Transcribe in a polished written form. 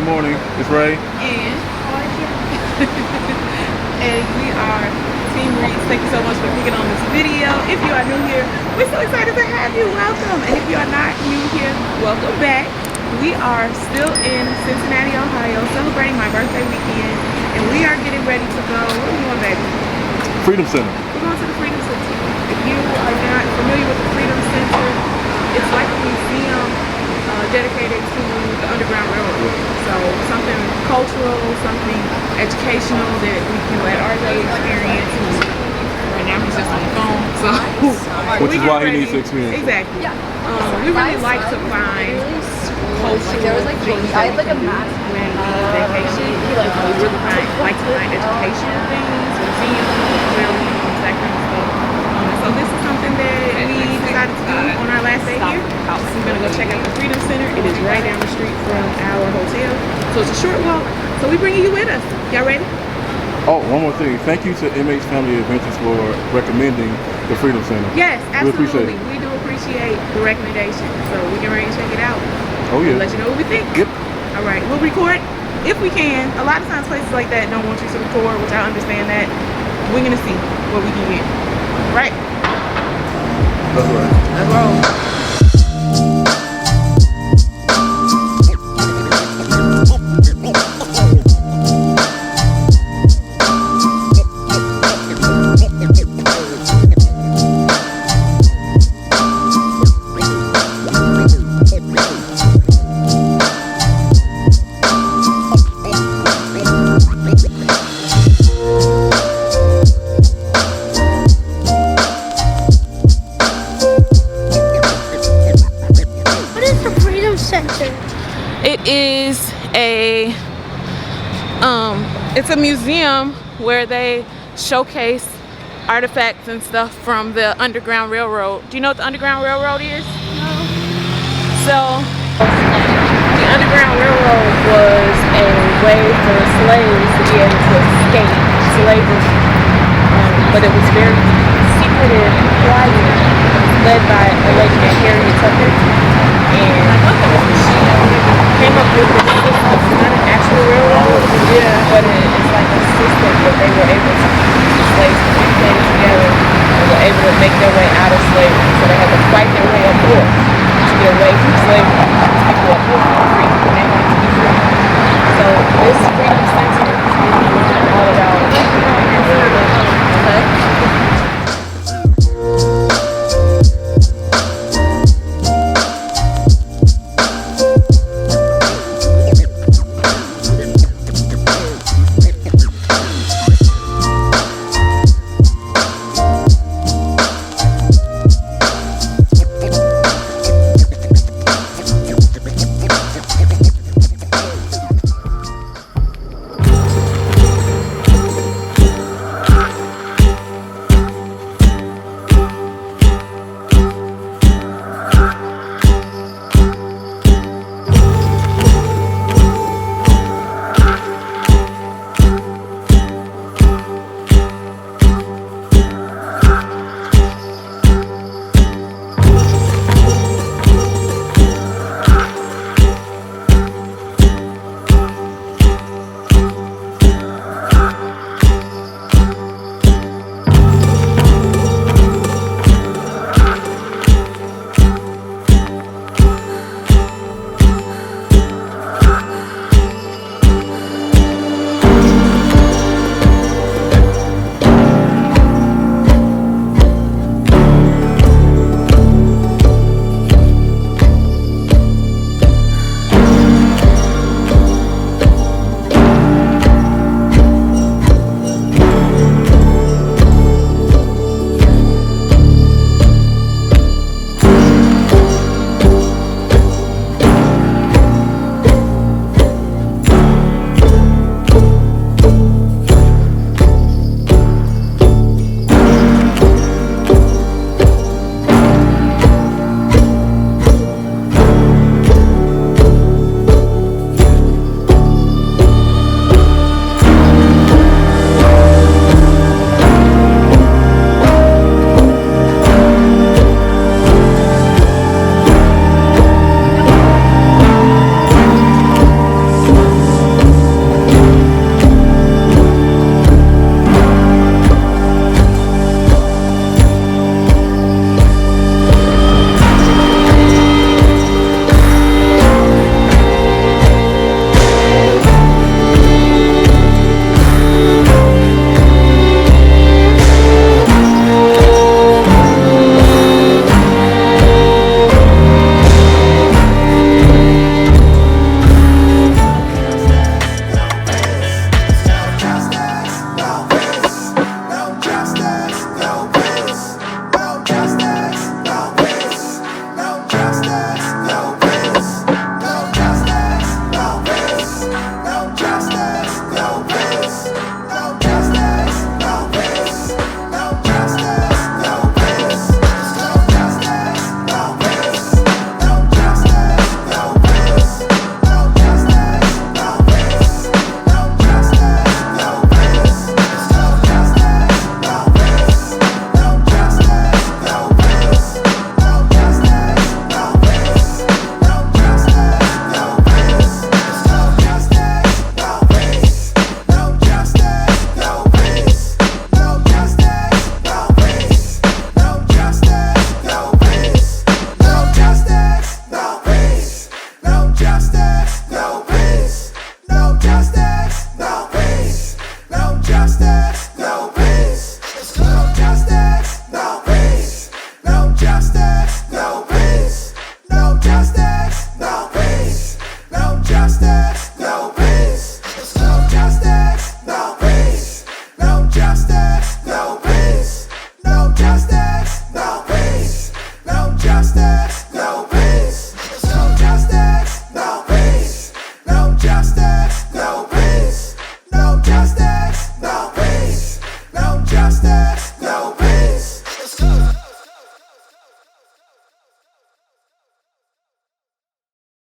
Good morning. It's Ray. And and we are Team Reese. Thank you so much for clicking on this video. If you are new here, we're so excited to have you. Welcome. And if you are not new here, welcome back. We are still in Cincinnati, Ohio, celebrating my birthday weekend, and we are getting ready to go. Where are we going, baby? Freedom Center. We're going to the Freedom Center. If you are not familiar with the Freedom Center, it's like a museum dedicated to the Underground Railroad. So something cultural, something educational that we can let 𝐥𝐤𝐤𝐞 experience. Right now he's just on the phone, so which is why he needs to experience. Exactly. We really like to find cultural things that we can do when we vacation. We really like to find educational things, museums, museums, that kind of stuff. So this is something that we decided to do on our last day here. We're gonna go check out the Freedom Center. It is right down the street from our hotel, so it's a short walk. So we're bringing you with us. Y'all ready? Oh, one more thing. Thank you to 𝐼𝐻 Family Adventures for recommending the Freedom Center. Yes, absolutely. We do appreciate the recommendation. So we can ready to check it out. Oh yeah. We'll let you know what we think. Yep. All right. We'll record if we can. A lot of times places like that don't want you to record, which I understand that. We're gonna see what we can get. Right. That's right. Let's roll. It is it's a museum where they showcase artifacts and stuff from the Underground Railroad. Do you know what the Underground Railroad is? No. So the Underground Railroad was a way for slaves to be able to escape slavery, but it was very secretive and quiet, led by a lady named Harriet Tubman. And she came up with this system. It's not an actual railroad, but it's like a system that they were able to use slaves communicated together and were able to make their way out of slavery. So they had to fight their way up north to get away from slavery. People up north were free, and they wanted to be free. So this Freedom Center is all about faster.